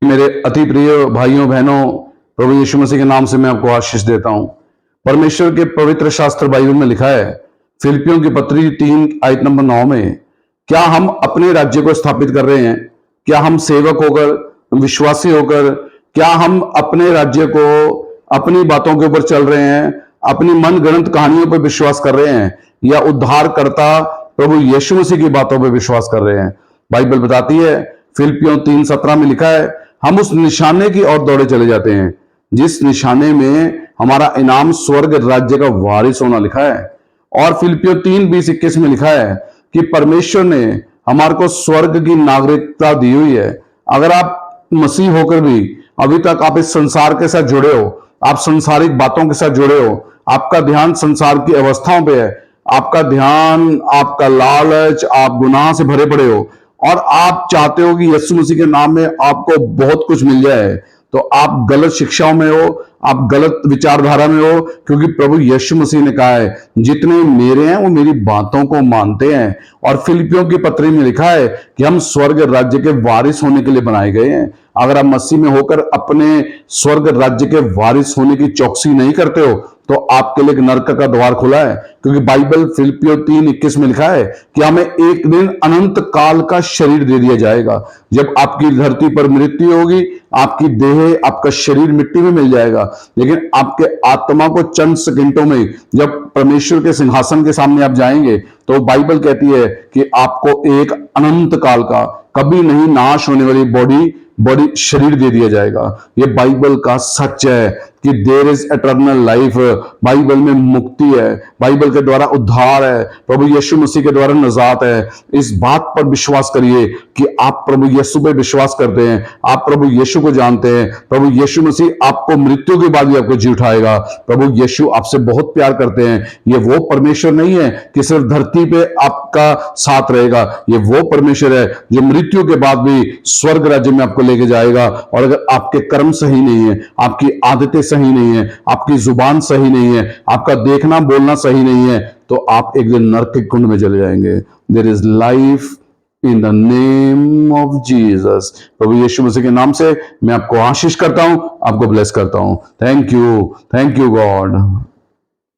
मेरे अति प्रिय भाइयों बहनों, प्रभु यीशु मसीह के नाम से मैं आपको आशीष देता हूं। परमेश्वर के पवित्र शास्त्र बाइबल में लिखा है, फिलिपियों की पत्री 3 आयत नंबर 9 में, क्या हम अपने राज्य को स्थापित कर रहे हैं? क्या हम सेवक होकर, विश्वासी होकर, क्या हम अपने राज्य को अपनी बातों के ऊपर चल रहे हैं, अपनी मनगढ़ंत कहानियों पर विश्वास कर रहे हैं, या उद्धारकर्ता प्रभु यीशु मसीह की बातों पर विश्वास कर रहे हैं? बाइबल बताती है, फिलिपियों 3:17 में लिखा है, हम उस निशाने की ओर दौड़े चले जाते हैं जिस निशाने में हमारा इनाम स्वर्ग राज्य का वारिस होना लिखा है। और फिलिपियों 3:20-21 में लिखा है कि परमेश्वर ने हमारे को स्वर्ग की नागरिकता दी हुई है। अगर आप मसीह होकर भी अभी तक आप इस संसार के साथ जुड़े हो, आप संसारिक बातों के साथ जुड़े हो, आपका ध्यान संसार की अवस्थाओं पे है, आपका ध्यान, आपका लालच, आप गुनाह से भरे पड़े हो और आप चाहते हो कि यीशु मसीह के नाम में आपको बहुत कुछ मिल जाए, तो आप गलत शिक्षाओं में हो, आप गलत विचारधारा में हो, क्योंकि प्रभु यीशु मसीह ने कहा है, जितने मेरे हैं वो मेरी बातों को मानते हैं। और फिलिपियों की पत्री में लिखा है कि हम स्वर्ग राज्य के वारिस होने के लिए बनाए गए हैं। अगर आप मसीह में होकर अपने स्वर्ग राज्य के वारिस होने की चौकसी नहीं करते हो, तो आपके लिए एक नरक का द्वार खुला है, क्योंकि बाइबल फिलिपियों 3:21 में लिखा है कि हमें एक दिन अनंत काल का शरीर दे दिया जाएगा। जब आपकी धरती पर मृत्यु होगी, आपकी देह, आपका शरीर मिट्टी में मिल जाएगा, लेकिन आपके आत्मा को चंद सेकंडों में जब परमेश्वर के सिंहासन के सामने आप जाएंगे, तो बाइबल कहती है कि आपको एक अनंत काल का, कभी नहीं नाश होने वाली बॉडी शरीर दे दिया जाएगा। ये बाइबल का सच है कि there is eternal life. Bible में मुक्ति है, बाइबल के द्वारा उद्धार है, प्रभु यीशु मसीह के द्वारा नजात है। इस बात पर विश्वास करिए कि आप प्रभु यीशु पे विश्वास करते हैं, आप प्रभु यीशु को जानते हैं। प्रभु यीशु मसीह आपको मृत्यु के बाद भी आपको जी उठाएगा। प्रभु यीशु आपसे बहुत प्यार करते हैं। ये वो परमेश्वर नहीं है कि सिर्फ धरती पे आपका साथ रहेगा, ये वो परमेश्वर है जो मृत्यु के बाद भी स्वर्ग राज्य में आपको लेके जाएगा। और अगर आपके कर्म सही नहीं है, आपकी आदतें सही नहीं है, आपकी जुबान सही नहीं है, आपका देखना बोलना सही नहीं है, तो आप एक दिन नरक के कुंड में चले जाएंगे। There is life in the name of Jesus. प्रभु यीशु मसीह के नाम से मैं आपको आशीष करता हूं, आपको ब्लेस करता हूं। Thank you God.